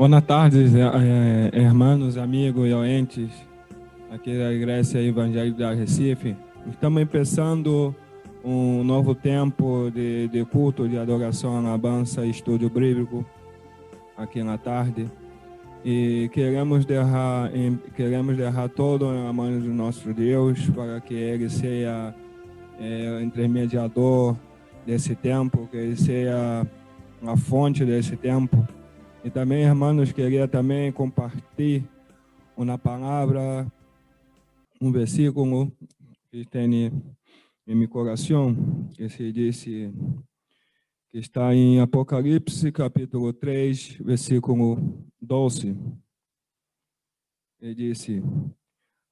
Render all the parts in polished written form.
Boa tarde, irmãos, amigos e ouvintes aqui da Igreja Evangélica da Recife. Estamos começando um novo tempo de culto, de adoração, alabança e estudo bíblico aqui na tarde. E queremos derrar todo na mão do nosso Deus para que Ele seja intermediador desse tempo, que Ele seja a fonte desse tempo. E também, irmãos, queria também compartilhar uma palavra, um versículo que tem em meu coração, que se diz, que está em Apocalipse, capítulo 3, versículo 12. Ele disse: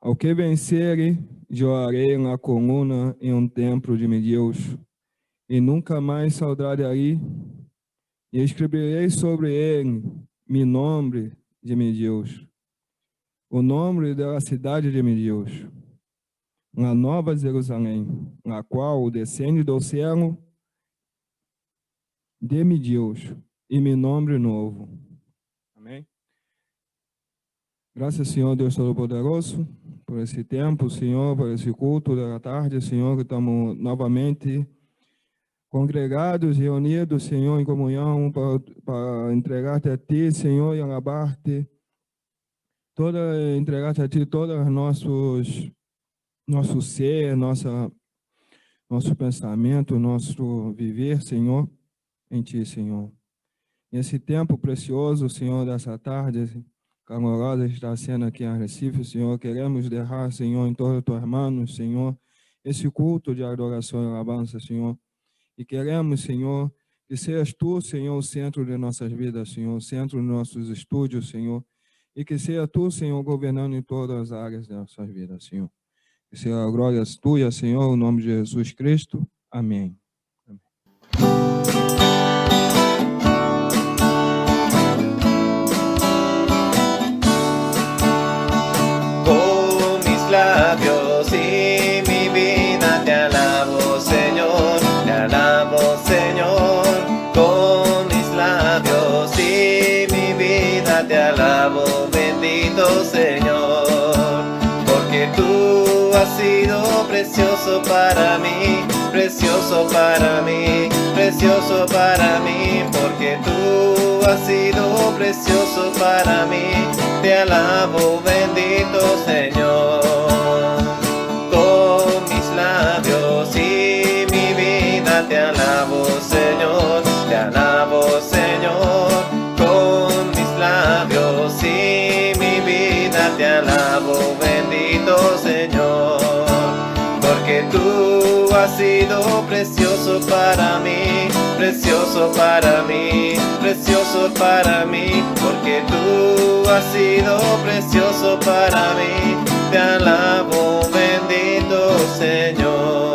ao que vencer, jorarei na coluna em um templo de meu Deus, e nunca mais saldrá dali. E escreverei sobre ele meu nome de meu Deus, o nome da cidade de meu Deus, na Nova Jerusalém, na qual descende do céu de meu Deus, e meu nome novo. Amém? Graças, Senhor Deus Todo-Poderoso, por esse tempo, Senhor, por esse culto da tarde, Senhor, que estamos novamente congregados, reunidos, Senhor, em comunhão, para entregar-te a Ti, Senhor, e alabar-te, entregar-te a Ti todo nosso ser, nosso pensamento, nosso viver, Senhor, em Ti, Senhor. Nesse tempo precioso, Senhor, dessa tarde calorosa está sendo aqui em Recife, Senhor, queremos derrar, Senhor, em todos os teus manos, Senhor, esse culto de adoração e alabança, Senhor. E queremos, Senhor, que sejas Tu, Senhor, o centro de nossas vidas, Senhor, o centro dos nossos estúdios, Senhor. E que seja Tu, Senhor, governando em todas as áreas de nossas vidas, Senhor. Que seja a glória Tua, Senhor, em nome de Jesus Cristo. Amém. Con mis labios y mi vida te alabo, Señor, te alabo, Señor. Con mis labios y mi vida te alabo, bendito Señor. Porque Tú has sido precioso para mí, precioso para mí, precioso para mí. Porque Tú has sido precioso para mí, te alabo, bendito Señor. Con mis labios y mi vida te alabo, Señor, te alabo, Señor. Con mis labios y mi vida te alabo, bendito Señor. Porque Tú has sido precioso para mí, precioso para mí, precioso para mí. Porque Tú has sido precioso para mí, te alabo, bendito Señor.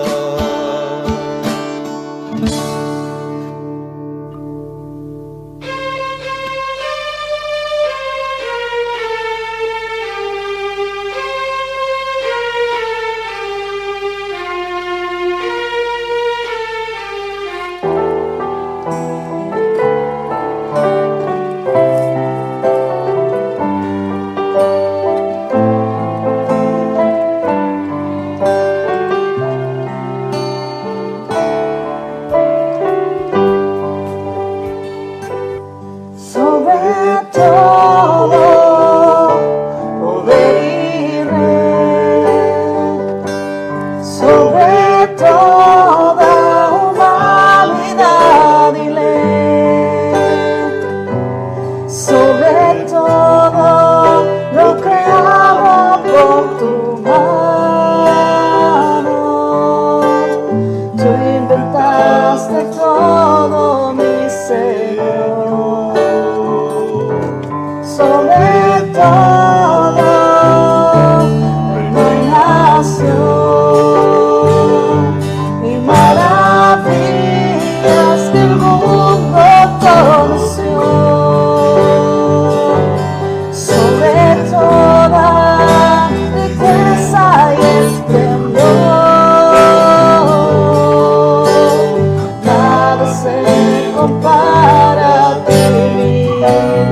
Para ti,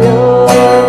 Dios.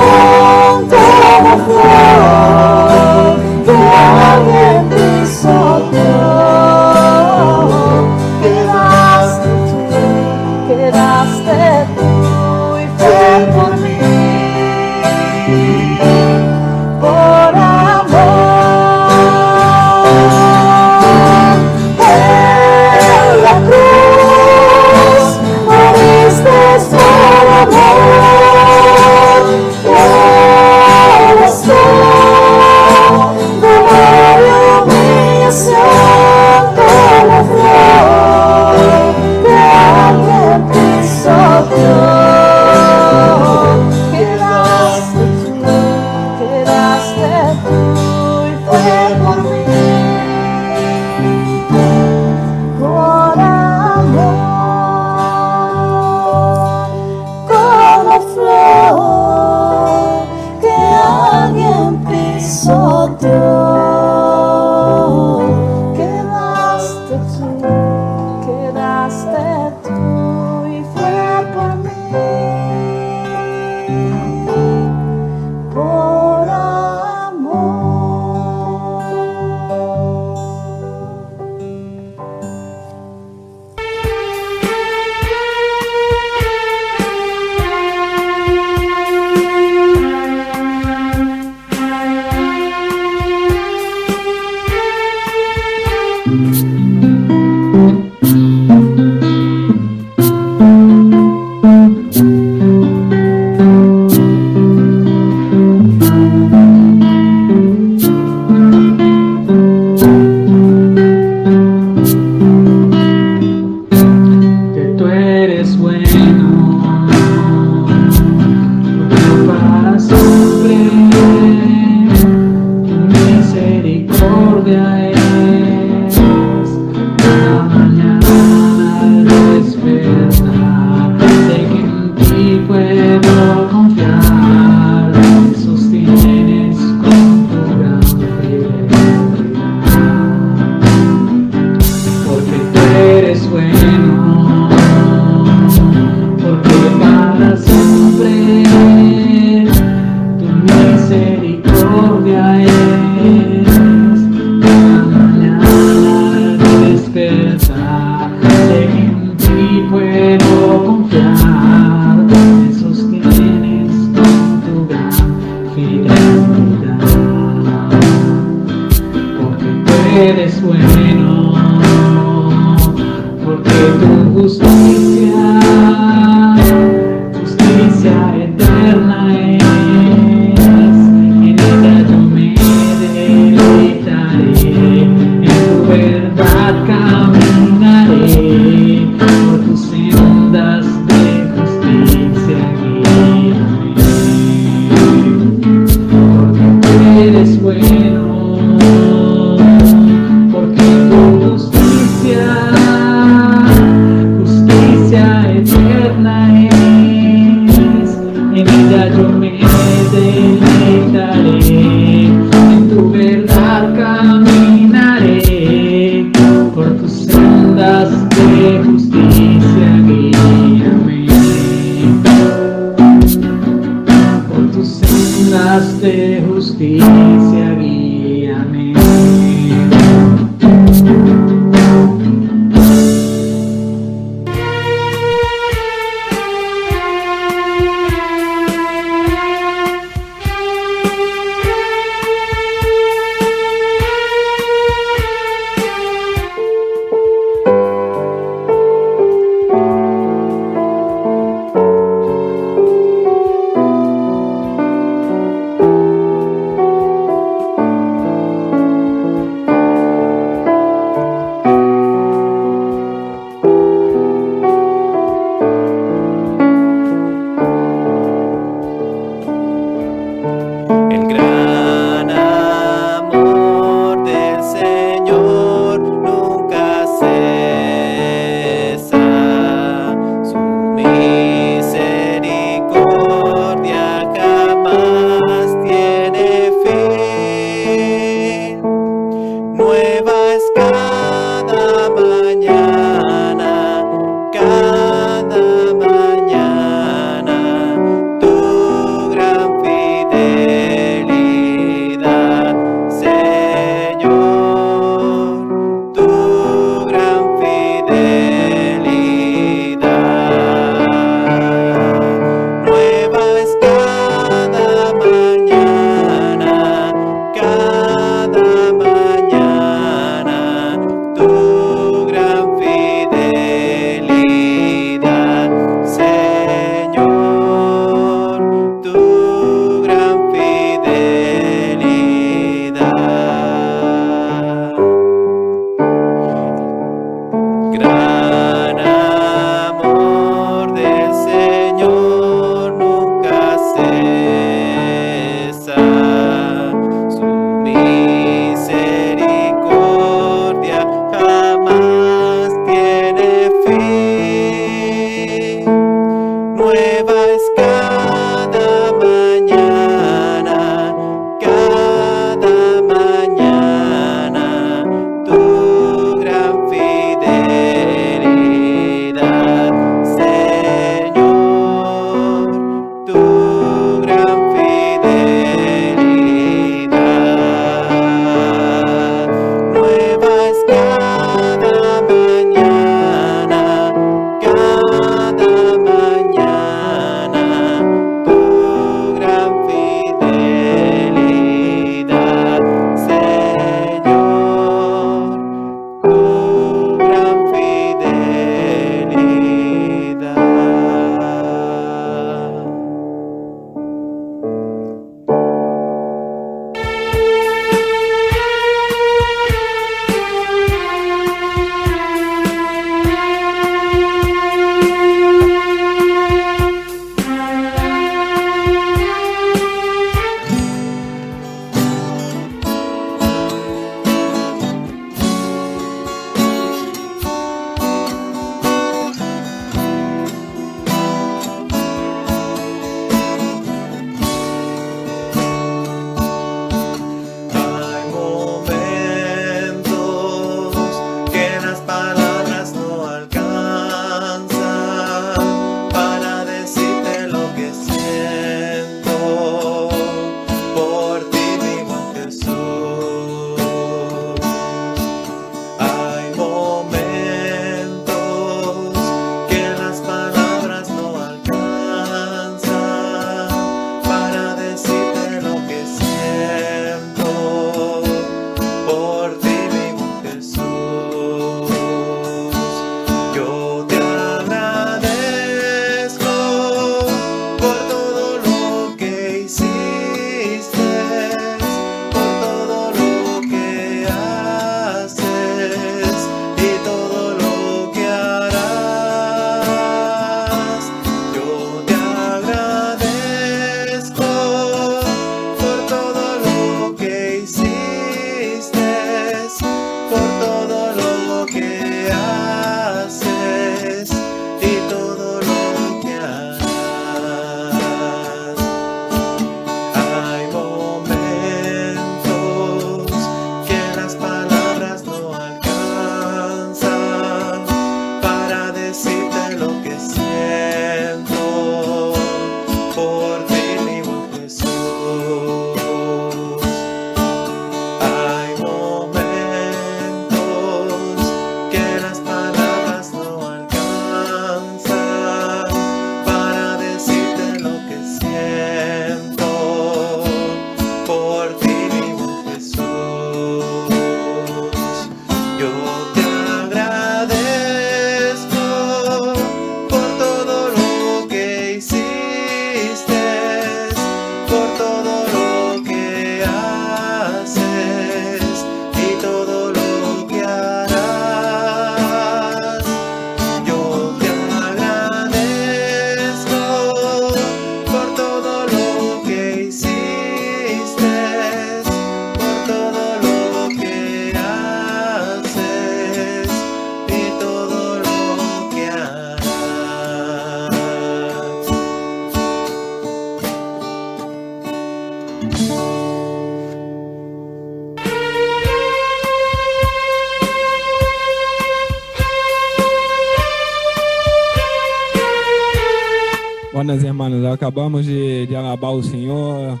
acabamos de alabar o Senhor,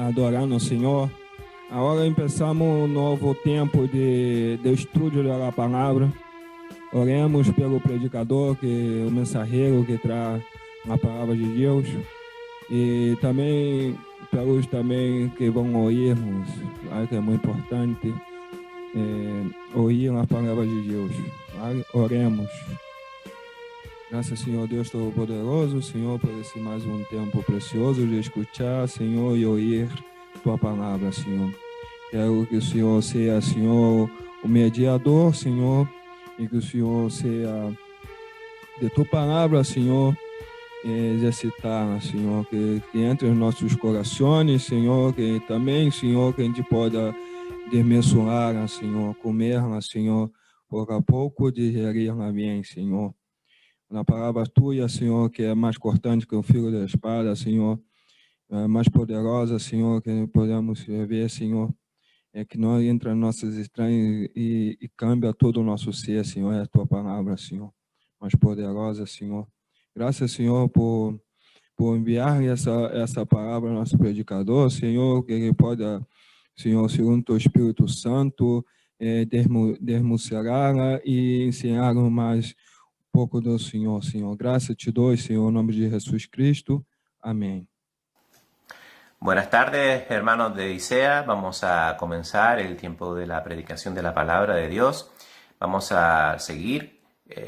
adorando o Senhor. Agora começamos um novo tempo de estudo da palavra. Oremos pelo predicador, que o mensageiro que traz a palavra de Deus. E também pelos também que vão ouvirmos, que é muito importante, ouvir a palavra de Deus. Oremos. Graças, Senhor Deus Todo-Poderoso, Senhor, por esse mais um tempo precioso de escutar, Senhor, e ouvir Tua palavra, Senhor. Quero que o Senhor seja, Senhor, o mediador, Senhor, e que o Senhor seja de Tua palavra, Senhor, exercitar, Senhor, que entre os nossos corações, Senhor, que também, Senhor, que a gente possa desmensurar, Senhor, comer, Senhor, pouco a pouco, digerir bem, Senhor. Na palavra Tua, Senhor, que é mais cortante que o fio da espada, Senhor, mais poderosa, Senhor, que podemos ver, Senhor, que não entra em nossas estranhas e cambia todo o nosso ser, Senhor, é a Tua palavra, Senhor, mais poderosa, Senhor. Graças, Senhor, por enviar essa palavra ao nosso predicador, Senhor, que ele possa, Senhor, segundo o Teu Espírito Santo, desmucelar e ensinar mais pouco do Senhor, Senhor. Gracias te doy, Señor, en nombre de Jesús Cristo. Amén. Buenas tardes, hermanos de ISEA. Vamos a comenzar el tiempo de la predicación de la palabra de Dios. Vamos a seguir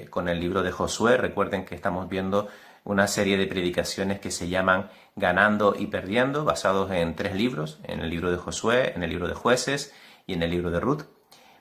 con el libro de Josué. Recuerden que estamos viendo una serie de predicaciones que se llaman Ganando y Perdiendo, basados en 3 libros, en el libro de Josué, en el libro de Jueces y en el libro de Ruth.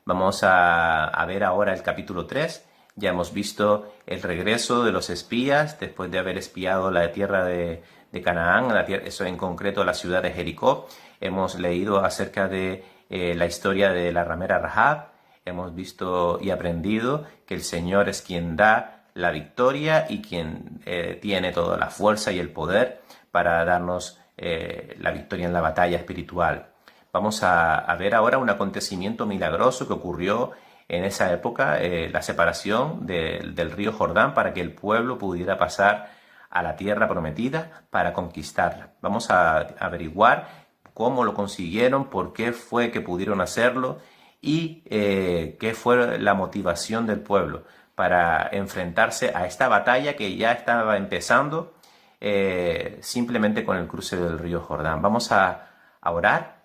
Vamos a ver ahora el capítulo 3. Ya hemos visto el regreso de los espías después de haber espiado la tierra de Canaán, eso en concreto la ciudad de Jericó. Hemos leído acerca de la historia de la ramera Rahab. Hemos visto y aprendido que el Señor es quien da la victoria y quien tiene toda la fuerza y el poder para darnos la victoria en la batalla espiritual. Vamos a ver ahora un acontecimiento milagroso que ocurrió en esa época, la separación del río Jordán para que el pueblo pudiera pasar a la tierra prometida para conquistarla. Vamos a averiguar cómo lo consiguieron, por qué fue que pudieron hacerlo y qué fue la motivación del pueblo para enfrentarse a esta batalla que ya estaba empezando simplemente con el cruce del río Jordán. Vamos a orar,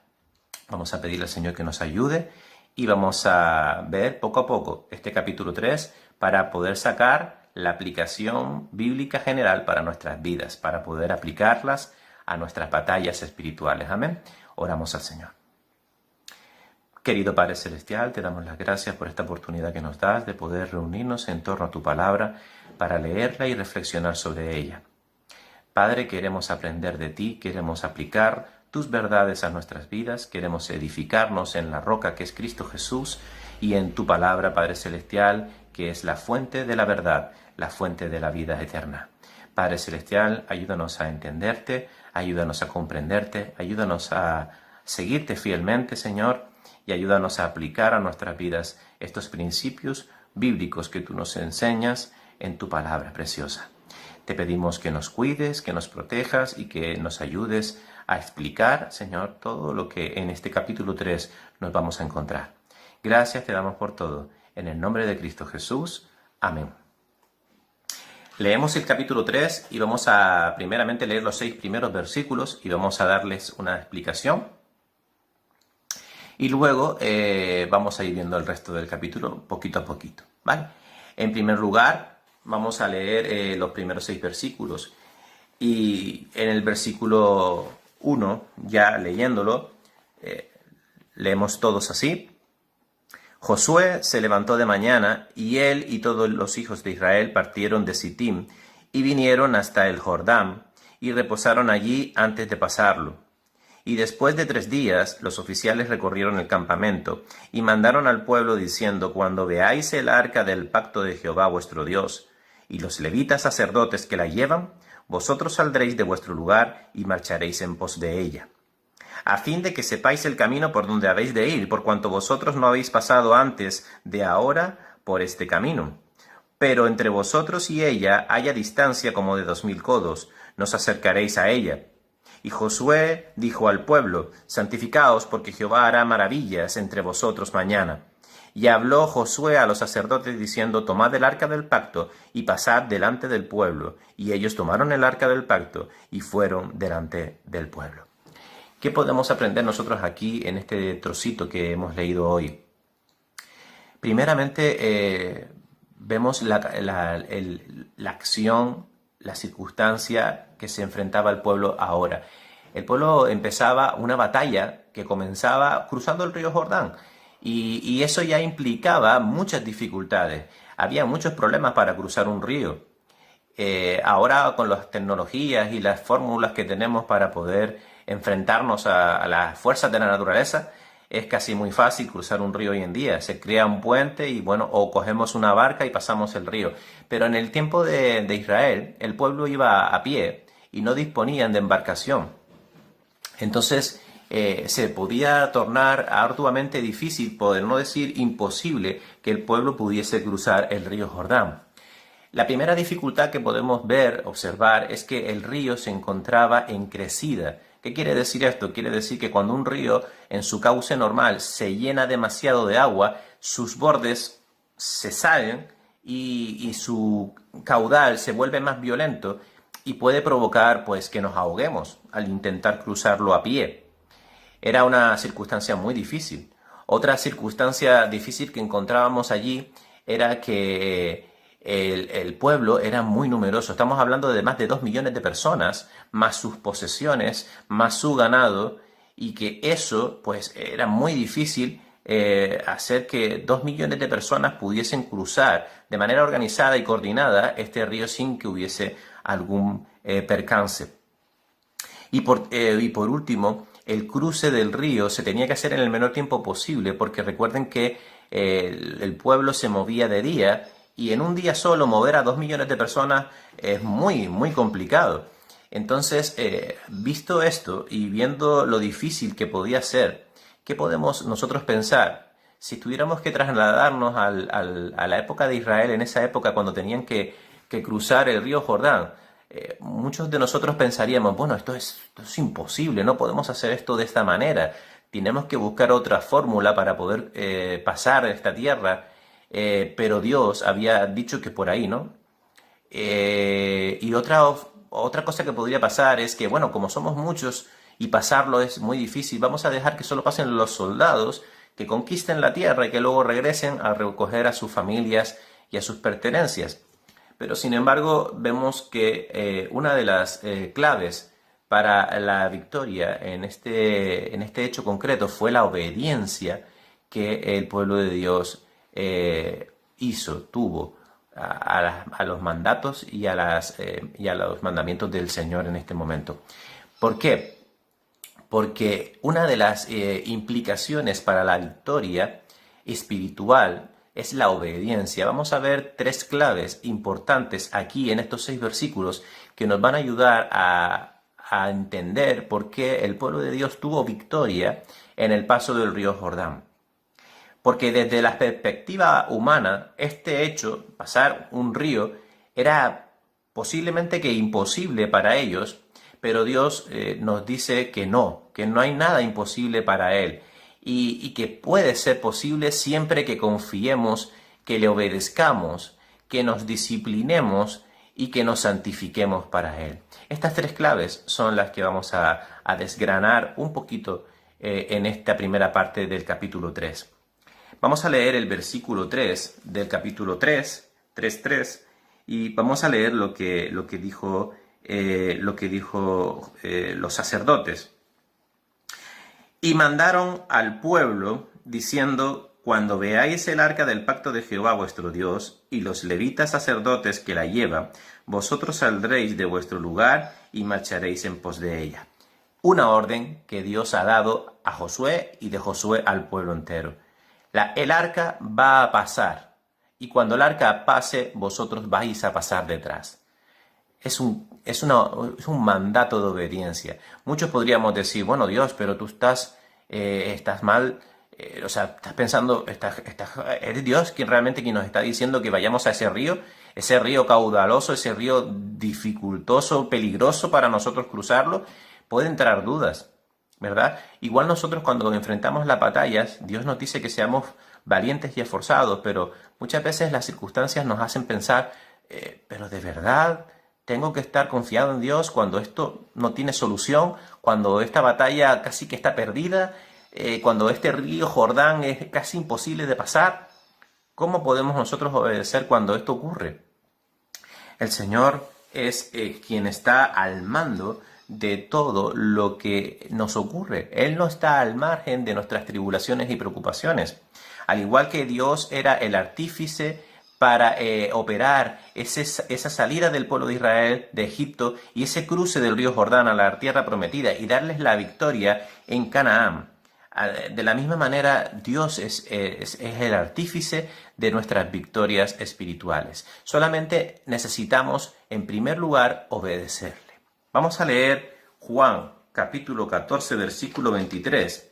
vamos a pedirle al Señor que nos ayude. Y vamos a ver poco a poco este capítulo 3 para poder sacar la aplicación bíblica general para nuestras vidas, para poder aplicarlas a nuestras batallas espirituales. Amén. Oramos al Señor. Querido Padre Celestial, te damos las gracias por esta oportunidad que nos das de poder reunirnos en torno a tu palabra para leerla y reflexionar sobre ella. Padre, queremos aprender de ti, queremos aplicar tus verdades a nuestras vidas, queremos edificarnos en la roca que es Cristo Jesús y en tu palabra, Padre Celestial, que es la fuente de la verdad, la fuente de la vida eterna. Padre Celestial, ayúdanos a entenderte, ayúdanos a comprenderte, ayúdanos a seguirte fielmente, Señor, y ayúdanos a aplicar a nuestras vidas estos principios bíblicos que tú nos enseñas en tu palabra preciosa. Te pedimos que nos cuides, que nos protejas y que nos ayudes a explicar, Señor, todo lo que en este capítulo 3 nos vamos a encontrar. Gracias te damos por todo. En el nombre de Cristo Jesús. Amén. Leemos el capítulo 3 y vamos a primeramente leer los 6 primeros versículos y vamos a darles una explicación. Y luego vamos a ir viendo el resto del capítulo poquito a poquito, ¿vale? En primer lugar, vamos a leer los primeros 6 versículos. Y en el versículo 1, ya leyéndolo, leemos todos así. Josué se levantó de mañana, y él y todos los hijos de Israel partieron de Sittim, y vinieron hasta el Jordán, y reposaron allí antes de pasarlo. Y después de 3 días, los oficiales recorrieron el campamento, y mandaron al pueblo diciendo: cuando veáis el arca del pacto de Jehová vuestro Dios, y los levitas sacerdotes que la llevan, vosotros saldréis de vuestro lugar y marcharéis en pos de ella, a fin de que sepáis el camino por donde habéis de ir, por cuanto vosotros no habéis pasado antes de ahora por este camino. Pero entre vosotros y ella haya distancia como de 2000 codos, no os acercaréis a ella. Y Josué dijo al pueblo: santificaos, porque Jehová hará maravillas entre vosotros mañana. Y habló Josué a los sacerdotes diciendo: tomad el arca del pacto y pasad delante del pueblo. Y ellos tomaron el arca del pacto y fueron delante del pueblo. ¿Qué podemos aprender nosotros aquí en este trocito que hemos leído hoy? Primeramente, vemos la acción, la circunstancia que se enfrentaba el pueblo ahora. El pueblo empezaba una batalla que comenzaba cruzando el río Jordán. Y eso ya implicaba muchas dificultades. Había muchos problemas para cruzar un río. Ahora, con las tecnologías y las fórmulas que tenemos para poder enfrentarnos a las fuerzas de la naturaleza, es casi muy fácil cruzar un río hoy en día. Se crea un puente y bueno, o cogemos una barca y pasamos el río. Pero en el tiempo de Israel, el pueblo iba a pie y no disponían de embarcación. Entonces, se podía tornar arduamente difícil, por no decir imposible, que el pueblo pudiese cruzar el río Jordán. La primera dificultad que podemos observar, es que el río se encontraba en crecida. ¿Qué quiere decir esto? Quiere decir que cuando un río en su cauce normal se llena demasiado de agua, sus bordes se salen y su caudal se vuelve más violento y puede provocar pues que nos ahoguemos al intentar cruzarlo a pie. Era una circunstancia muy difícil. Otra circunstancia difícil que encontrábamos allí era que el pueblo era muy numeroso. Estamos hablando de más de 2 millones de personas, más sus posesiones, más su ganado, y que eso pues era muy difícil hacer que 2 millones de personas pudiesen cruzar de manera organizada y coordinada este río sin que hubiese algún percance. Y por último, el cruce del río se tenía que hacer en el menor tiempo posible, porque recuerden que el pueblo se movía de día, y en un día solo mover a 2 millones de personas es muy, muy complicado. Entonces, visto esto y viendo lo difícil que podía ser, ¿qué podemos nosotros pensar? Si tuviéramos que trasladarnos a la época de Israel, en esa época cuando tenían que cruzar el río Jordán, muchos de nosotros pensaríamos, bueno, esto es imposible, no podemos hacer esto de esta manera, tenemos que buscar otra fórmula para poder pasar esta tierra, pero Dios había dicho que por ahí, ¿no? Y otra cosa que podría pasar es que, bueno, como somos muchos y pasarlo es muy difícil, vamos a dejar que solo pasen los soldados que conquisten la tierra y que luego regresen a recoger a sus familias y a sus pertenencias. Pero sin embargo vemos que una de las claves para la victoria en este hecho concreto fue la obediencia que el pueblo de Dios tuvo a los mandatos y a los mandamientos del Señor en este momento. ¿Por qué? Porque una de las implicaciones para la victoria espiritual es la obediencia. Vamos a ver 3 claves importantes aquí en estos 6 versículos que nos van a ayudar a entender por qué el pueblo de Dios tuvo victoria en el paso del río Jordán. Porque desde la perspectiva humana, este hecho, pasar un río, era posiblemente que imposible para ellos, pero Dios nos dice que no hay nada imposible para Él. Y que puede ser posible siempre que confiemos, que le obedezcamos, que nos disciplinemos y que nos santifiquemos para Él. Estas 3 claves son las que vamos a desgranar un poquito en esta primera parte del capítulo 3. Vamos a leer el versículo 3 del capítulo 3:3, y vamos a leer lo que dijo los sacerdotes. Y mandaron al pueblo, diciendo: cuando veáis el arca del pacto de Jehová vuestro Dios, y los levitas sacerdotes que la llevan, vosotros saldréis de vuestro lugar y marcharéis en pos de ella. Una orden que Dios ha dado a Josué y de Josué al pueblo entero. El arca va a pasar, y cuando el arca pase, vosotros vais a pasar detrás. Es un mandato de obediencia. Muchos podríamos decir, bueno, Dios, pero tú estás mal, estás pensando, ¿eres Dios quien realmente nos está diciendo que vayamos a ese río? ese río caudaloso, ese río dificultoso, peligroso para nosotros cruzarlo, puede entrar dudas, ¿verdad? Igual nosotros cuando enfrentamos las batallas, Dios nos dice que seamos valientes y esforzados, pero muchas veces las circunstancias nos hacen pensar, pero de verdad tengo que estar confiado en Dios cuando esto no tiene solución, cuando esta batalla casi que está perdida, cuando este río Jordán es casi imposible de pasar. ¿Cómo podemos nosotros obedecer cuando esto ocurre? El Señor es quien está al mando de todo lo que nos ocurre. Él no está al margen de nuestras tribulaciones y preocupaciones. Al igual que Dios era el artífice para operar esa salida del pueblo de Israel de Egipto y ese cruce del río Jordán a la tierra prometida y darles la victoria en Canaán. De la misma manera, Dios es el artífice de nuestras victorias espirituales. Solamente necesitamos, en primer lugar, obedecerle. Vamos a leer Juan, capítulo 14, versículo 23.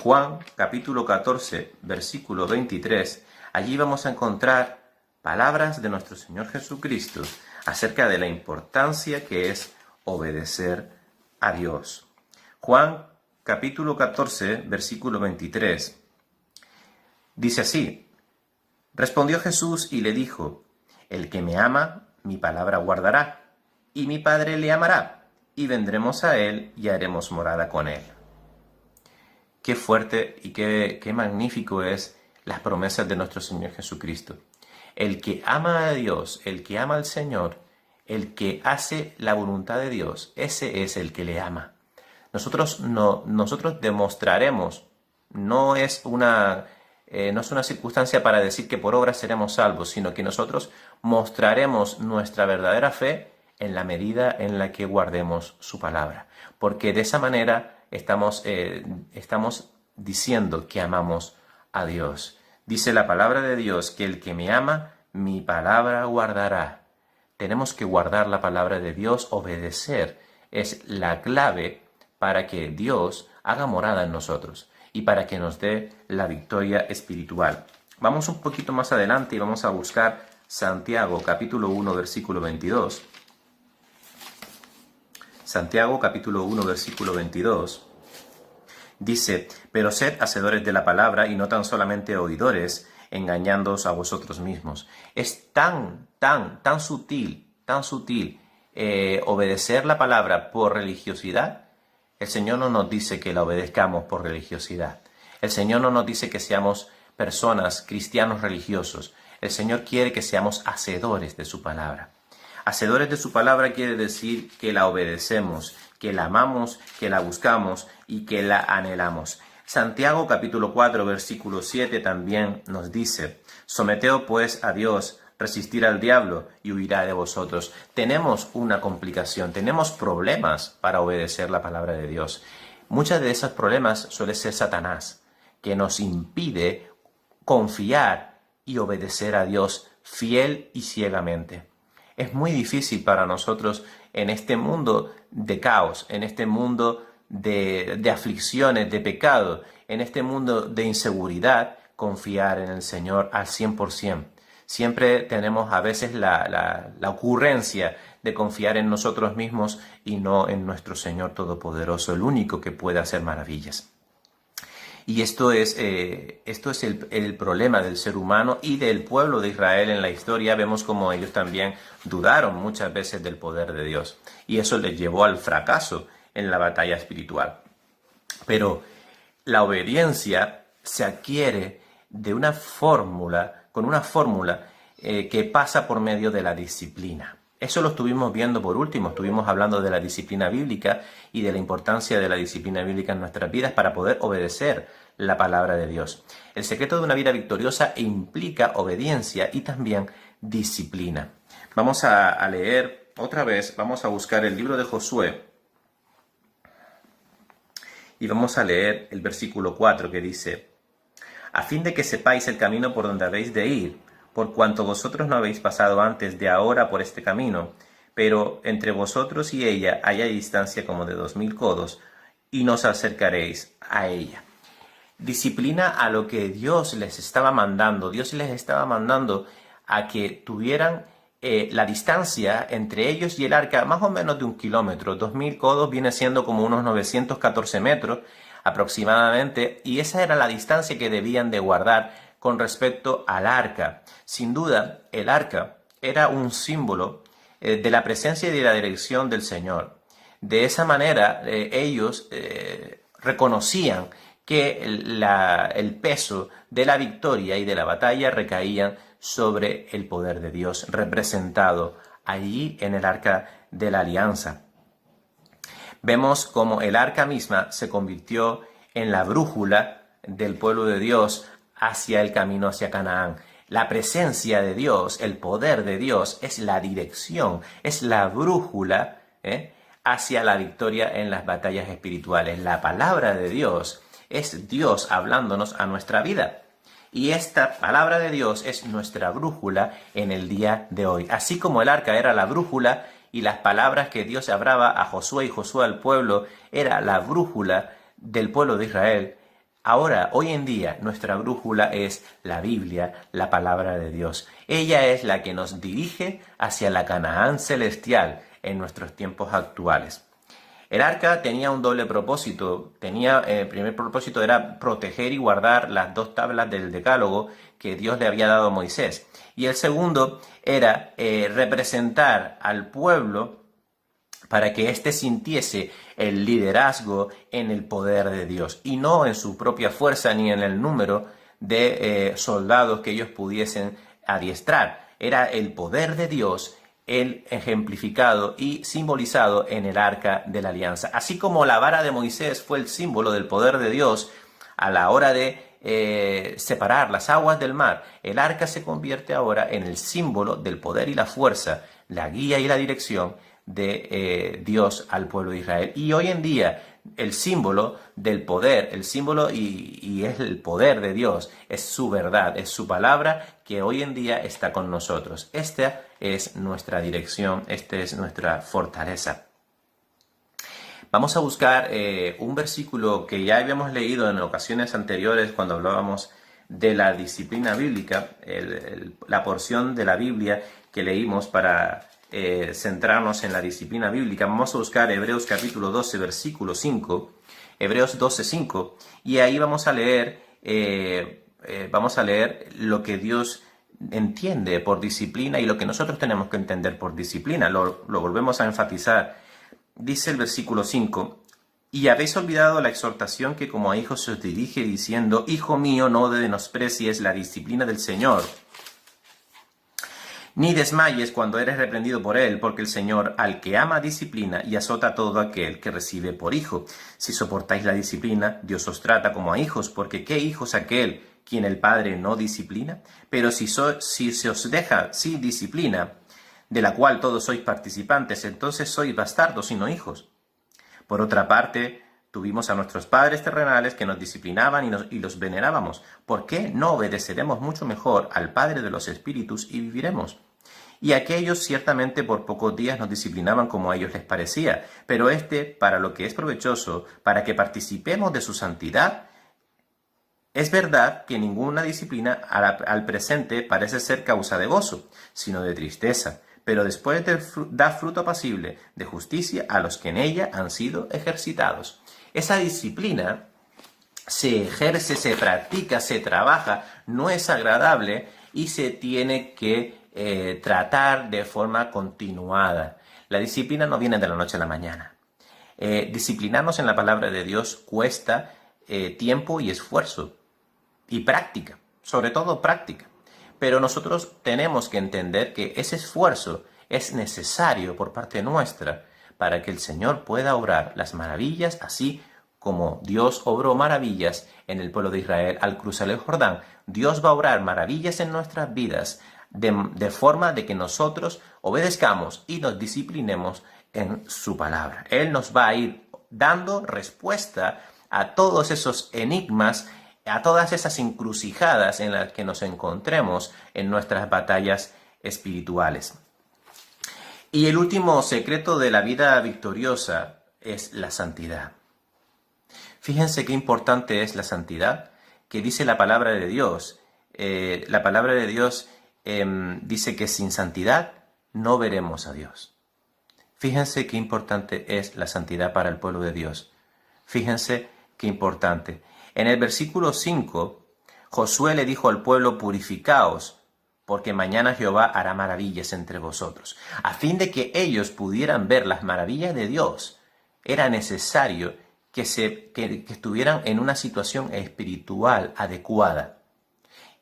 Juan, capítulo 14, versículo 23. Allí vamos a encontrar palabras de nuestro Señor Jesucristo acerca de la importancia que es obedecer a Dios. Juan, capítulo 14, versículo 23. Dice así: respondió Jesús y le dijo: el que me ama, mi palabra guardará, y mi Padre le amará, y vendremos a él y haremos morada con él. Qué fuerte y qué magnífico es las promesas de nuestro Señor Jesucristo. El que ama a Dios, el que ama al Señor, el que hace la voluntad de Dios, ese es el que le ama. Nosotros demostraremos, no es una circunstancia para decir que por obras seremos salvos, sino que nosotros mostraremos nuestra verdadera fe en la medida en la que guardemos su palabra. Porque de esa manera estamos diciendo que amamos a Dios. Dice la palabra de Dios que el que me ama, mi palabra guardará. Tenemos que guardar la palabra de Dios, obedecer. Es la clave para que Dios haga morada en nosotros y para que nos dé la victoria espiritual. Vamos un poquito más adelante y vamos a buscar Santiago capítulo 1 versículo 22. Santiago capítulo 1 versículo 22 dice: pero sed hacedores de la palabra y no tan solamente oidores, engañándoos a vosotros mismos. Es tan sutil obedecer la palabra por religiosidad. El Señor no nos dice que la obedezcamos por religiosidad. El Señor no nos dice que seamos personas, cristianos religiosos. El Señor quiere que seamos hacedores de su palabra. Hacedores de su palabra quiere decir que la obedecemos, que la amamos, que la buscamos y que la anhelamos. Santiago capítulo 4 versículo 7 también nos dice: someteos pues a Dios, resistir al diablo y huirá de vosotros. Tenemos una complicación, tenemos problemas para obedecer la palabra de Dios. Muchos de esos problemas suele ser Satanás, que nos impide confiar y obedecer a Dios fiel y ciegamente. Es muy difícil para nosotros en este mundo de caos, en este mundo de aflicciones, de pecado, en este mundo de inseguridad, confiar en el Señor al 100%. Siempre tenemos a veces la ocurrencia de confiar en nosotros mismos y no en nuestro Señor Todopoderoso, el único que puede hacer maravillas. Y esto es el problema del ser humano y del pueblo de Israel en la historia. Vemos como ellos también dudaron muchas veces del poder de Dios. Y eso les llevó al fracaso en la batalla espiritual. Pero la obediencia se adquiere con una fórmula que pasa por medio de la disciplina. Eso lo estuvimos viendo por último, estuvimos hablando de la disciplina bíblica y de la importancia de la disciplina bíblica en nuestras vidas para poder obedecer la palabra de Dios. El secreto de una vida victoriosa implica obediencia y también disciplina. Vamos a leer otra vez, vamos a buscar el libro de Josué y vamos a leer el versículo 4 que dice: a fin de que sepáis el camino por donde habéis de ir, por cuanto vosotros no habéis pasado antes de ahora por este camino, pero entre vosotros y ella haya distancia como de 2000 codos, y no os acercaréis a ella. Disciplina a lo que Dios les estaba mandando. Dios les estaba mandando a que tuvieran la distancia entre ellos y el arca más o menos de 1 kilómetro. 2000 codos viene siendo como unos 914 metros aproximadamente, y esa era la distancia que debían de guardar con respecto al arca. Sin duda, el arca era un símbolo de la presencia y de la dirección del Señor. De esa manera, ellos reconocían que el peso de la victoria y de la batalla recaían sobre el poder de Dios representado allí en el arca de la alianza. Vemos cómo el arca misma se convirtió en la brújula del pueblo de Dios hacia el camino hacia Canaán. La presencia de Dios, el poder de Dios, es la dirección, es la brújula hacia la victoria en las batallas espirituales. La palabra de Dios es Dios hablándonos a nuestra vida. Y esta palabra de Dios es nuestra brújula en el día de hoy. Así como el arca era la brújula y las palabras que Dios hablaba a Josué y Josué al pueblo era la brújula del pueblo de Israel, ahora, hoy en día, nuestra brújula es la Biblia, la palabra de Dios. Ella es la que nos dirige hacia la Canaán celestial en nuestros tiempos actuales. El arca tenía un doble propósito. El primer propósito era proteger y guardar las 2 tablas del decálogo que Dios le había dado a Moisés. Y el segundo era representar al pueblo para que éste sintiese el liderazgo en el poder de Dios y no en su propia fuerza ni en el número de soldados que ellos pudiesen adiestrar. Era el poder de Dios el ejemplificado y simbolizado en el arca de la alianza. Así como la vara de Moisés fue el símbolo del poder de Dios a la hora de separar las aguas del mar, el arca se convierte ahora en el símbolo del poder y la fuerza, la guía y la dirección de Dios al pueblo de Israel. Y hoy en día el símbolo del poder, el símbolo y es el poder de Dios, es su verdad, es su palabra que hoy en día está con nosotros. Esta es nuestra dirección, esta es nuestra fortaleza. Vamos a buscar un versículo que ya habíamos leído en ocasiones anteriores cuando hablábamos de la disciplina bíblica, la porción de la Biblia que leímos para centrarnos en la disciplina bíblica. Vamos a buscar Hebreos capítulo 12, versículo 5, Hebreos 12, 5, y ahí vamos a leer lo que Dios entiende por disciplina y lo que nosotros tenemos que entender por disciplina. Lo volvemos a enfatizar. Dice el versículo 5, y habéis olvidado la exhortación que como a hijos se os dirige diciendo, Hijo mío, no menosprecies la disciplina del Señor, ni desmayes cuando eres reprendido por él, porque el Señor al que ama disciplina y azota a todo aquel que recibe por hijo. Si soportáis la disciplina, Dios os trata como a hijos, porque ¿qué hijo es aquel quien el Padre no disciplina? Pero si se os deja sin disciplina, de la cual todos sois participantes, entonces sois bastardos y no hijos. Por otra parte, tuvimos a nuestros padres terrenales que nos disciplinaban y los venerábamos. ¿Por qué no obedeceremos mucho mejor al Padre de los Espíritus y viviremos? Y aquellos ciertamente por pocos días nos disciplinaban como a ellos les parecía, pero para lo que es provechoso, para que participemos de su santidad. Es verdad que ninguna disciplina al presente parece ser causa de gozo, sino de tristeza, pero después da fruto apacible de justicia a los que en ella han sido ejercitados. Esa disciplina se ejerce, se practica, se trabaja, no es agradable y se tiene que tratar de forma continuada. La disciplina no viene de la noche a la mañana. Disciplinarnos en la palabra de Dios cuesta tiempo y esfuerzo y práctica, sobre todo práctica. Pero nosotros tenemos que entender que ese esfuerzo es necesario por parte nuestra para que el Señor pueda obrar las maravillas, así como Dios obró maravillas en el pueblo de Israel al cruzar el Jordán. Dios va a obrar maravillas en nuestras vidas de forma de que nosotros obedezcamos y nos disciplinemos en su palabra. Él nos va a ir dando respuesta a todos esos enigmas, a todas esas encrucijadas en las que nos encontremos en nuestras batallas espirituales. Y el último secreto de la vida victoriosa es la santidad. Fíjense qué importante es la santidad que dice la palabra de Dios. La palabra de Dios dice que sin santidad no veremos a Dios. Fíjense qué importante es la santidad para el pueblo de Dios. Fíjense qué importante. En el versículo 5, Josué le dijo al pueblo: purificaos, porque mañana Jehová hará maravillas entre vosotros. A fin de que ellos pudieran ver las maravillas de Dios, era necesario que estuvieran en una situación espiritual adecuada.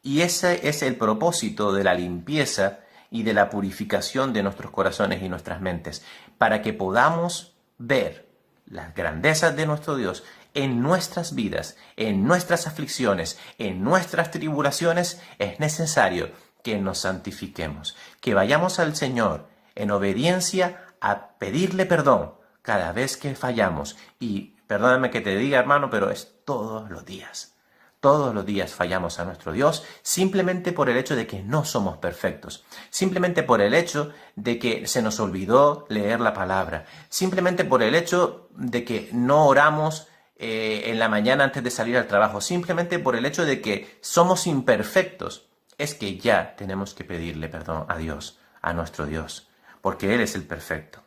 Y ese es el propósito de la limpieza y de la purificación de nuestros corazones y nuestras mentes, para que podamos ver las grandezas de nuestro Dios en nuestras vidas, en nuestras aflicciones, en nuestras tribulaciones. Es necesario que nos santifiquemos, que vayamos al Señor en obediencia a pedirle perdón cada vez que fallamos. Y perdóname que te diga, hermano, pero es todos los días. Todos los días fallamos a nuestro Dios simplemente por el hecho de que no somos perfectos, simplemente por el hecho de que se nos olvidó leer la palabra, simplemente por el hecho de que no oramos en la mañana antes de salir al trabajo, simplemente por el hecho de que somos imperfectos. Es que ya tenemos que pedirle perdón a Dios, a nuestro Dios, porque Él es el perfecto.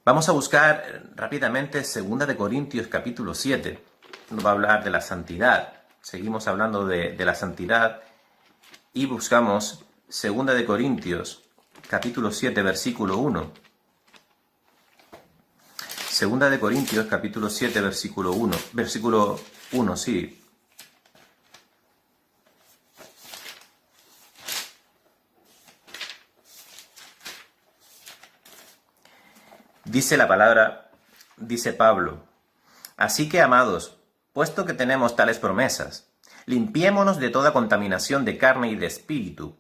Vamos a buscar rápidamente 2 Corintios capítulo 7. Nos va a hablar de la santidad. Seguimos hablando de la santidad y buscamos 2 Corintios capítulo 7 versículo 1. 2 Corintios capítulo 7 versículo 1. Versículo 1, sí. Dice la palabra, dice Pablo: así que, amados, puesto que tenemos tales promesas, limpiémonos de toda contaminación de carne y de espíritu,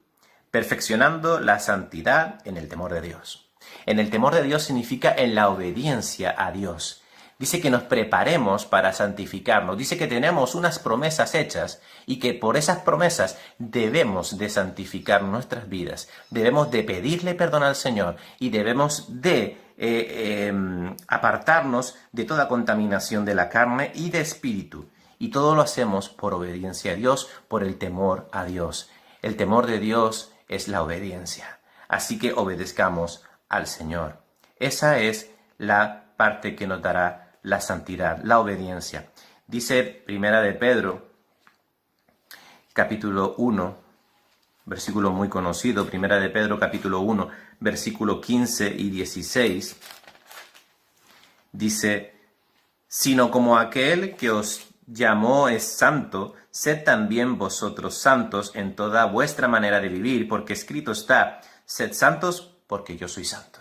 perfeccionando la santidad en el temor de Dios. En el temor de Dios significa en la obediencia a Dios. Dice que nos preparemos para santificarnos. Dice que tenemos unas promesas hechas y que por esas promesas debemos de santificar nuestras vidas. Debemos de pedirle perdón al Señor y debemos de apartarnos de toda contaminación de la carne y de espíritu. Y todo lo hacemos por obediencia a Dios, por el temor a Dios. El temor de Dios es la obediencia. Así que obedezcamos al Señor. Esa es la parte que nos dará la santidad, la obediencia. Dice Primera de Pedro, capítulo 1, versículo muy conocido, Primera de Pedro, capítulo 1, versículo 15 y 16, dice: sino como aquel que os llamó es santo, sed también vosotros santos en toda vuestra manera de vivir, porque escrito está: sed santos porque yo soy santo.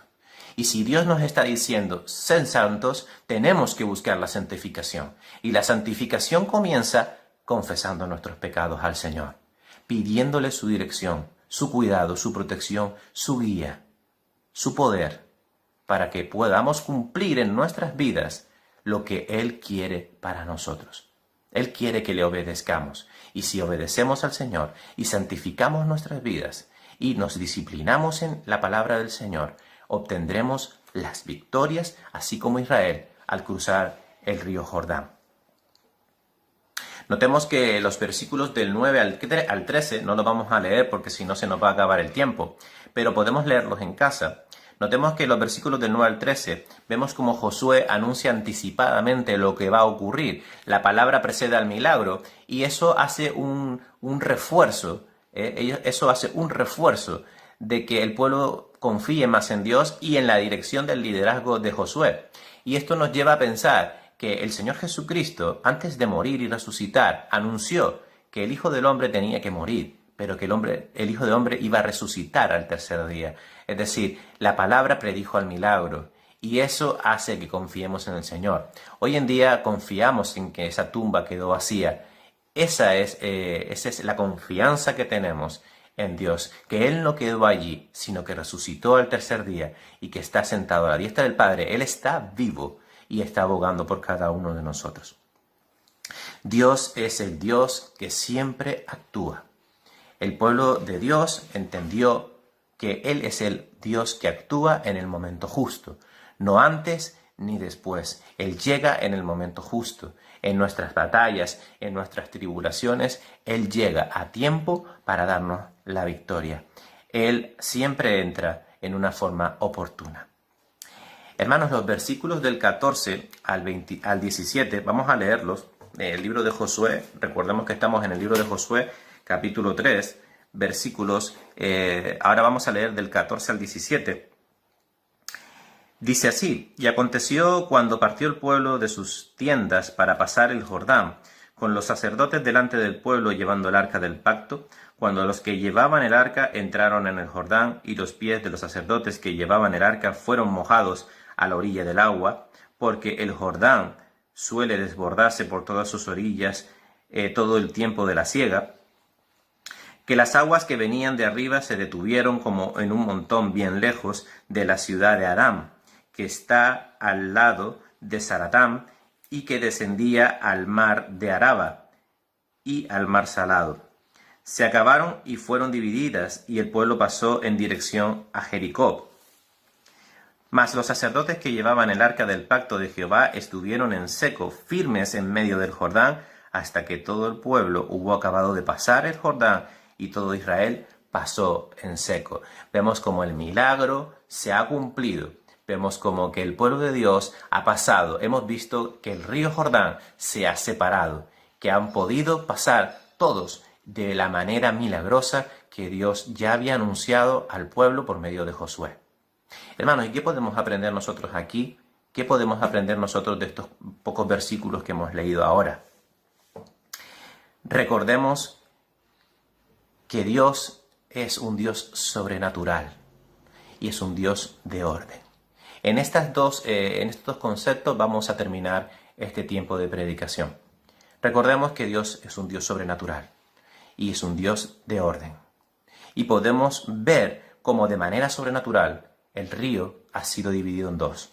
Y si Dios nos está diciendo, sed santos, tenemos que buscar la santificación. Y la santificación comienza confesando nuestros pecados al Señor, pidiéndole su dirección, su cuidado, su protección, su guía, su poder, para que podamos cumplir en nuestras vidas lo que Él quiere para nosotros. Él quiere que le obedezcamos. Y si obedecemos al Señor y santificamos nuestras vidas y nos disciplinamos en la palabra del Señor, obtendremos las victorias, así como Israel al cruzar el río Jordán. Notemos que los versículos del 9 al 13 no los vamos a leer porque si no se nos va a acabar el tiempo, pero podemos leerlos en casa. Notemos que en los versículos del 9 al 13 vemos como Josué anuncia anticipadamente lo que va a ocurrir. La palabra precede al milagro y eso hace un refuerzo. Eso hace un refuerzo de que el pueblo confíe más en Dios y en la dirección del liderazgo de Josué. Y esto nos lleva a pensar que el Señor Jesucristo, antes de morir y resucitar, anunció que el Hijo del Hombre tenía que morir, pero que el Hijo del Hombre iba a resucitar al tercer día. Es decir, la palabra predijo al milagro. Y eso hace que confiemos en el Señor. Hoy en día confiamos en que esa tumba quedó vacía. Esa es la confianza que tenemos en Dios, que Él no quedó allí, sino que resucitó al tercer día y que está sentado a la diestra del Padre. Él está vivo y está abogando por cada uno de nosotros. Dios es el Dios que siempre actúa. El pueblo de Dios entendió que Él es el Dios que actúa en el momento justo, no antes ni después. Él llega en el momento justo. En nuestras batallas, en nuestras tribulaciones, Él llega a tiempo para darnos la victoria. Él siempre entra en una forma oportuna. Hermanos, los versículos del 14 al 17, vamos a leerlos. El libro de Josué, recordemos que estamos en el libro de Josué, capítulo 3, versículos, ahora vamos a leer del 14 al 17. Dice así: y aconteció cuando partió el pueblo de sus tiendas para pasar el Jordán, con los sacerdotes delante del pueblo llevando el arca del pacto, cuando los que llevaban el arca entraron en el Jordán, y los pies de los sacerdotes que llevaban el arca fueron mojados a la orilla del agua, porque el Jordán suele desbordarse por todas sus orillas todo el tiempo de la siega, que las aguas que venían de arriba se detuvieron como en un montón bien lejos de la ciudad de Aram, que está al lado de Zaratán, y que descendía al mar de Araba y al mar Salado. Se acabaron y fueron divididas, y el pueblo pasó en dirección a Jericó. Mas los sacerdotes que llevaban el arca del pacto de Jehová estuvieron en seco, firmes en medio del Jordán, hasta que todo el pueblo hubo acabado de pasar el Jordán, y todo Israel pasó en seco. Vemos como el milagro se ha cumplido. Vemos como que el pueblo de Dios ha pasado. Hemos visto que el río Jordán se ha separado, que han podido pasar todos de la manera milagrosa que Dios ya había anunciado al pueblo por medio de Josué. Hermanos, ¿y qué podemos aprender nosotros aquí? ¿Qué podemos aprender nosotros de estos pocos versículos que hemos leído ahora? Recordemos que Dios es un Dios sobrenatural y es un Dios de orden. En estos dos conceptos vamos a terminar este tiempo de predicación. Recordemos que Dios es un Dios sobrenatural y es un Dios de orden. Y podemos ver cómo de manera sobrenatural el río ha sido dividido en dos.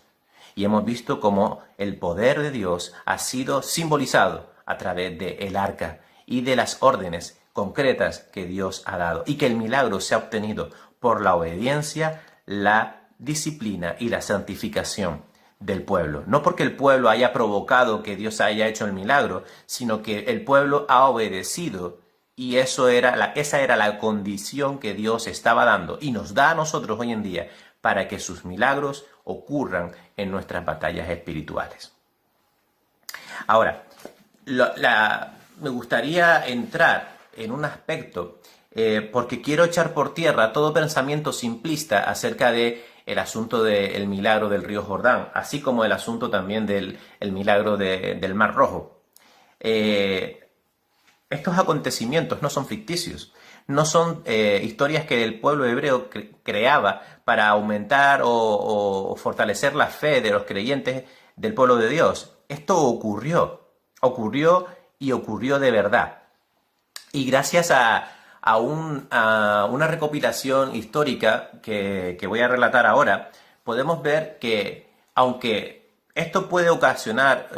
Y hemos visto cómo el poder de Dios ha sido simbolizado a través del arca y de las órdenes concretas que Dios ha dado. Y que el milagro se ha obtenido por la obediencia, la disciplina y la santificación del pueblo. No porque el pueblo haya provocado que Dios haya hecho el milagro, sino que el pueblo ha obedecido, y esa era la condición que Dios estaba dando y nos da a nosotros hoy en día para que sus milagros ocurran en nuestras batallas espirituales. Ahora, me gustaría entrar en un aspecto porque quiero echar por tierra todo pensamiento simplista acerca de el asunto del milagro del río Jordán, así como el asunto también del milagro del Mar Rojo. Estos acontecimientos no son ficticios, no son historias que el pueblo hebreo creaba para aumentar o fortalecer la fe de los creyentes del pueblo de Dios. Esto ocurrió y ocurrió de verdad. Y gracias a una recopilación histórica que voy a relatar ahora, podemos ver que, aunque esto puede ocasionar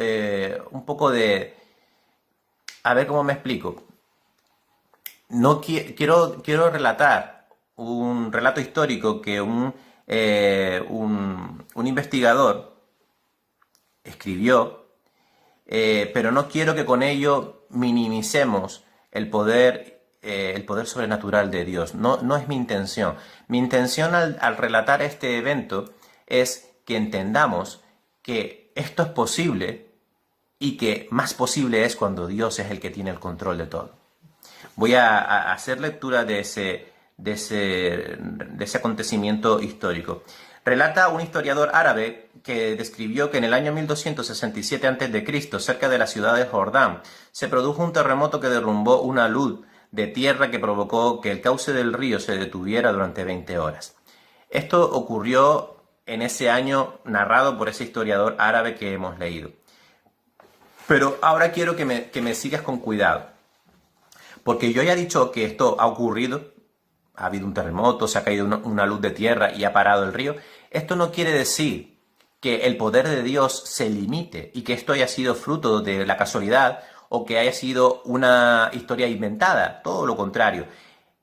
un poco de... A ver cómo me explico. No quiero relatar un relato histórico que un investigador escribió, pero no quiero que con ello minimicemos el poder sobrenatural de Dios. No es mi intención. Mi intención al relatar este evento es que entendamos que esto es posible y que más posible es cuando Dios es el que tiene el control de todo. Voy a hacer lectura de ese acontecimiento histórico. Relata un historiador árabe que describió que en el año 1267 a.C., cerca de la ciudad de Jordán, se produjo un terremoto que derrumbó una luz de tierra que provocó que el cauce del río se detuviera durante 20 horas. Esto ocurrió en ese año narrado por ese historiador árabe que hemos leído. Pero ahora quiero que me sigas con cuidado, porque yo ya he dicho que esto ha ocurrido, ha habido un terremoto, se ha caído una luz de tierra y ha parado el río. Esto no quiere decir que el poder de Dios se limite y que esto haya sido fruto de la casualidad o que haya sido una historia inventada, todo lo contrario.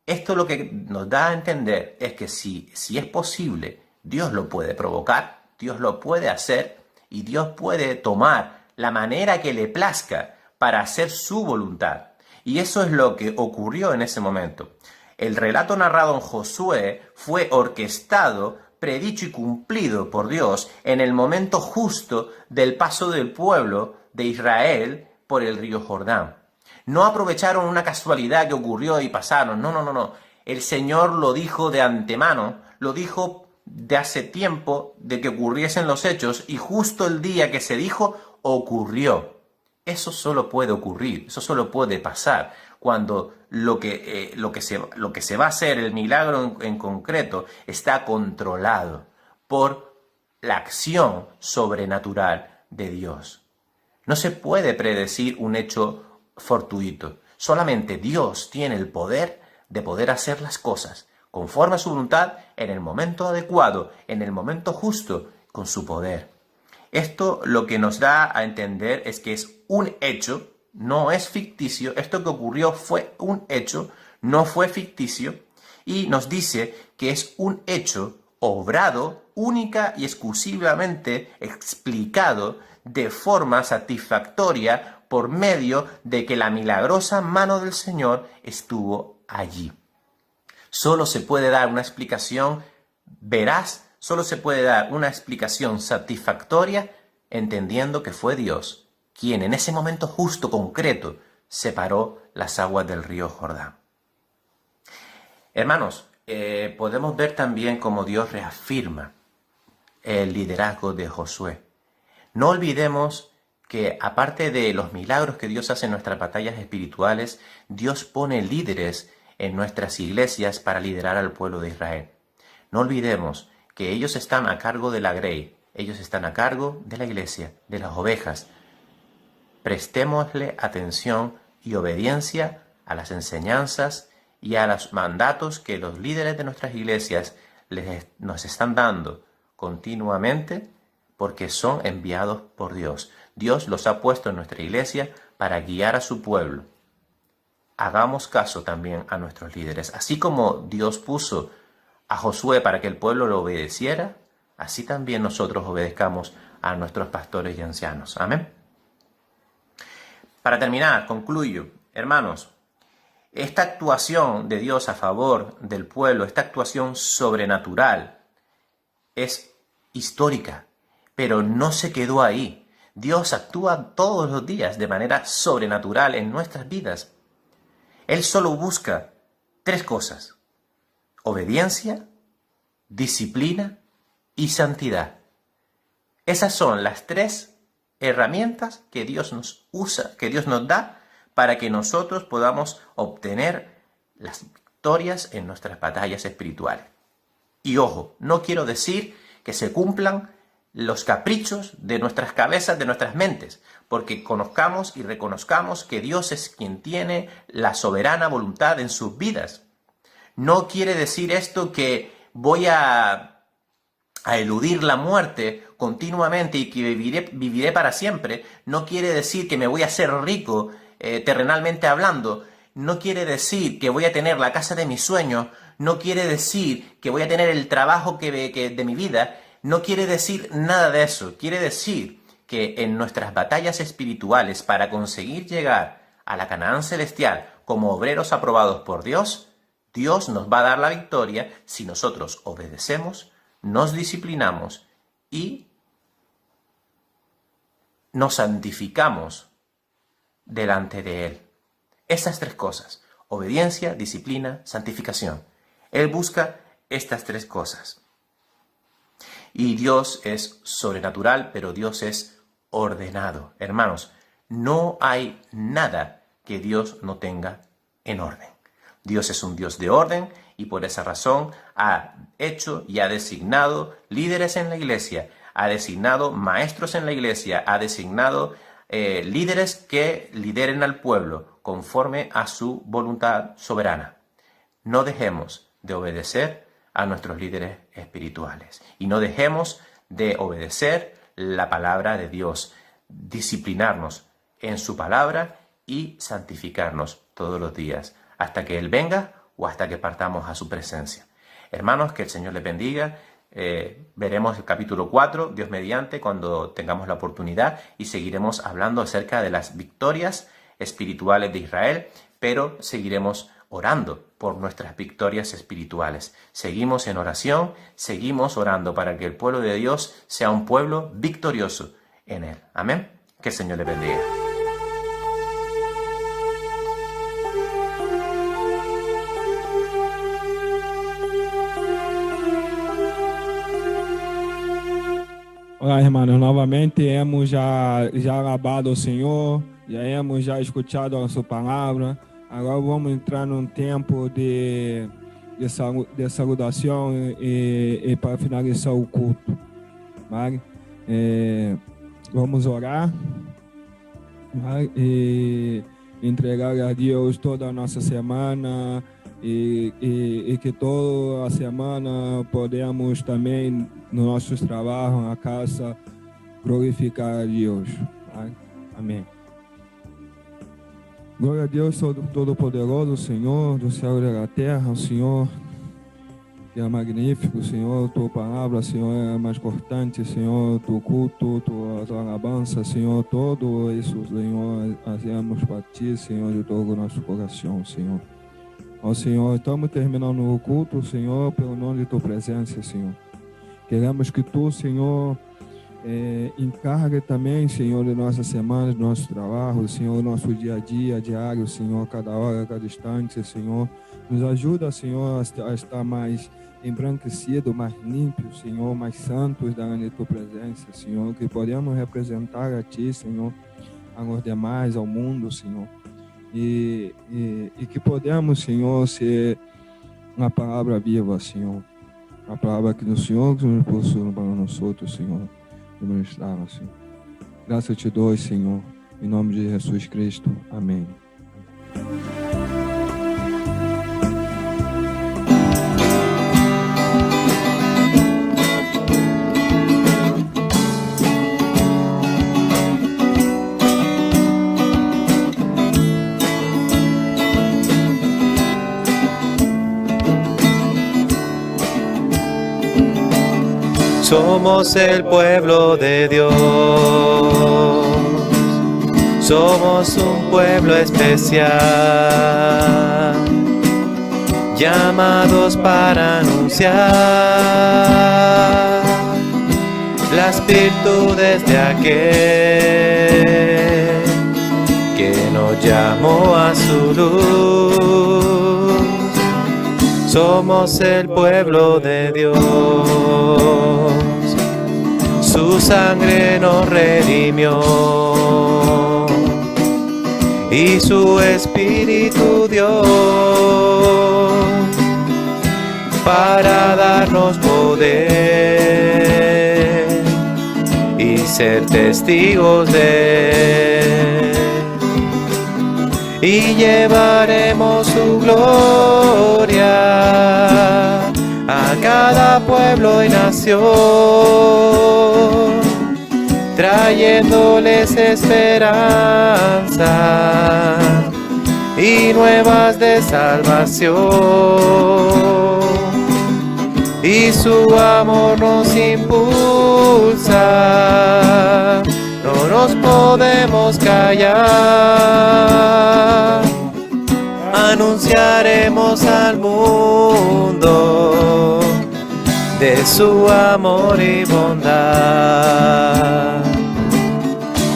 Esto lo que nos da a entender es que si es posible, Dios lo puede provocar, Dios lo puede hacer y Dios puede tomar la manera que le plazca para hacer su voluntad. Y eso es lo que ocurrió en ese momento. El relato narrado en Josué fue orquestado, predicho y cumplido por Dios en el momento justo del paso del pueblo de Israel por el río Jordán. No aprovecharon una casualidad que ocurrió y pasaron. No. El Señor lo dijo de antemano, lo dijo de hace tiempo de que ocurriesen los hechos, y justo el día que se dijo, ocurrió. Eso solo puede ocurrir, eso solo puede pasar cuando lo que se va a hacer, el milagro en concreto, está controlado por la acción sobrenatural de Dios. No se puede predecir un hecho fortuito. Solamente Dios tiene el poder de poder hacer las cosas conforme a su voluntad, en el momento adecuado, en el momento justo, con su poder. Esto lo que nos da a entender es que es un hecho, no es ficticio. Esto que ocurrió fue un hecho, no fue ficticio, y nos dice que es un hecho obrado única y exclusivamente explicado de forma satisfactoria por medio de que la milagrosa mano del Señor estuvo allí. Solo se puede dar una explicación veraz, solo se puede dar una explicación satisfactoria entendiendo que fue Dios quien en ese momento justo, concreto, separó las aguas del río Jordán. Hermanos, podemos ver también cómo Dios reafirma el liderazgo de Josué. No olvidemos que aparte de los milagros que Dios hace en nuestras batallas espirituales, Dios pone líderes en nuestras iglesias para liderar al pueblo de Israel. No olvidemos que ellos están a cargo de la grey, ellos están a cargo de la iglesia, de las ovejas. Prestémosle atención y obediencia a las enseñanzas y a los mandatos que los líderes de nuestras iglesias nos están dando continuamente, porque son enviados por Dios. Dios los ha puesto en nuestra iglesia para guiar a su pueblo. Hagamos caso también a nuestros líderes. Así como Dios puso a Josué para que el pueblo lo obedeciera, así también nosotros obedezcamos a nuestros pastores y ancianos. Amén. Para terminar, concluyo. Hermanos, esta actuación de Dios a favor del pueblo, esta actuación sobrenatural, es histórica, pero no se quedó ahí. Dios actúa todos los días de manera sobrenatural en nuestras vidas. Él solo busca 3 cosas: obediencia, disciplina y santidad. Esas son las 3 herramientas que Dios nos usa, que Dios nos da para que nosotros podamos obtener las victorias en nuestras batallas espirituales. Y ojo, no quiero decir que se cumplan los caprichos de nuestras cabezas, de nuestras mentes, porque conozcamos y reconozcamos que Dios es quien tiene la soberana voluntad en sus vidas. No quiere decir esto que voy a eludir la muerte continuamente y que viviré para siempre. No quiere decir que me voy a hacer rico terrenalmente hablando. No quiere decir que voy a tener la casa de mis sueños. No quiere decir que voy a tener el trabajo de mi vida. No quiere decir nada de eso. Quiere decir que en nuestras batallas espirituales para conseguir llegar a la Canaán celestial como obreros aprobados por Dios, Dios nos va a dar la victoria si nosotros obedecemos, nos disciplinamos y nos santificamos delante de Él. Esas 3 cosas: obediencia, disciplina, santificación. Él busca estas 3 cosas. Y Dios es sobrenatural, pero Dios es ordenado. Hermanos, no hay nada que Dios no tenga en orden. Dios es un Dios de orden y por esa razón ha hecho y ha designado líderes en la iglesia, ha designado maestros en la iglesia, ha designado líderes que lideren al pueblo conforme a su voluntad soberana. No dejemos de obedecer a nuestros líderes espirituales y no dejemos de obedecer la palabra de Dios, disciplinarnos en su palabra y santificarnos todos los días hasta que Él venga o hasta que partamos a su presencia. Hermanos, que el Señor les bendiga. Veremos el capítulo 4, Dios mediante, cuando tengamos la oportunidad, y seguiremos hablando acerca de las victorias espirituales de Israel, pero seguiremos orando por nuestras victorias espirituales. Seguimos en oración, seguimos orando para que el pueblo de Dios sea un pueblo victorioso en Él. Amén. Que el Señor le bendiga. Olá, hermanos, novamente hemos já alabado o Senhor, já hemos já escutado a sua palavra. Agora vamos entrar num tempo de saludação e para finalizar o culto. Vale? Vamos orar, vale? E entregar a Deus toda a nossa semana e que toda a semana podemos também, nos nossos trabalhos, na casa, glorificar a Deus. Vale? Amém. Glória a Deus Todo-Poderoso, Senhor do céu e da terra, o Senhor que é magnífico, Senhor, tua palavra, Senhor, é mais importante, Senhor, teu culto, tua alabança, Senhor, todo isso, Senhor, fazemos para ti, Senhor, de todo o nosso coração, Senhor. Ó Senhor, estamos terminando o culto, Senhor, pelo nome de tua presença, Senhor. Queremos que tu, Senhor, encargue também, Senhor, de nossa semana, de nosso trabalho, Senhor, nosso dia a dia, diário, Senhor, cada hora, cada instante, Senhor. Nos ajuda, Senhor, a estar mais embranquecido, mais limpo, Senhor, mais santos da tua presença, Senhor, que podemos representar a Ti, Senhor, aos demais, ao mundo, Senhor. E que podemos, Senhor, ser uma palavra viva, Senhor. A palavra que do Senhor que nos possui para nós outros, Senhor. Ministrar, Senhor. Graças te dou, Senhor, em nome de Jesus Cristo. Amém. Somos el pueblo de Dios, somos un pueblo especial, llamados para anunciar las virtudes de aquel que nos llamó a su luz. Somos el pueblo de Dios, su sangre nos redimió y su espíritu dio para darnos poder y ser testigos de Él. Y llevaremos su gloria a cada pueblo y nación, trayéndoles esperanza y nuevas de salvación. Y su amor nos impulsa, no nos podemos callar. Anunciaremos al mundo de su amor y bondad.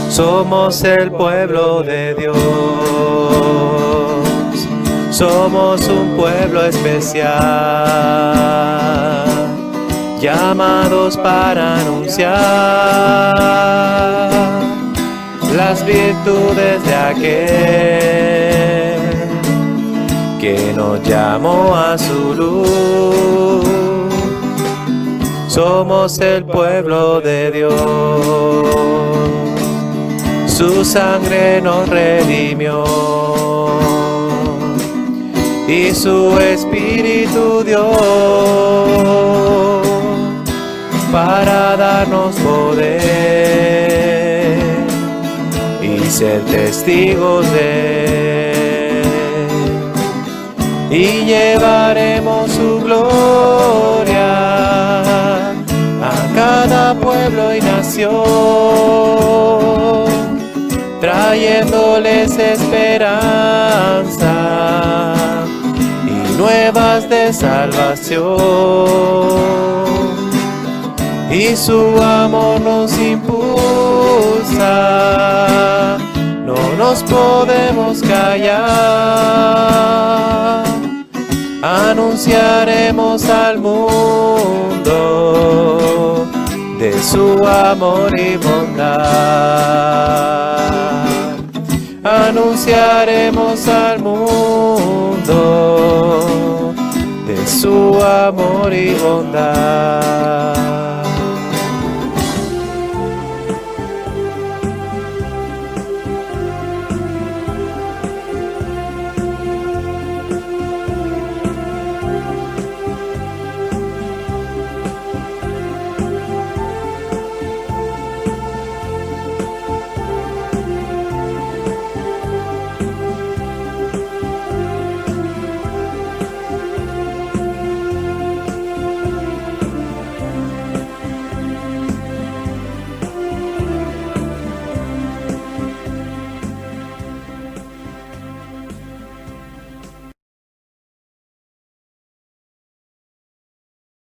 Somos el pueblo de Dios, somos un pueblo especial, llamados para anunciar las virtudes de aquel que nos llamó a su luz. Somos el pueblo de Dios, su sangre nos redimió y su espíritu dio para darnos poder y ser testigos de Él. Y llevaremos su gloria cada pueblo y nación, trayéndoles esperanza y nuevas de salvación. Y su amor nos impulsa, no nos podemos callar. Anunciaremos al mundo de su amor y bondad. Anunciaremos al mundo de su amor y bondad.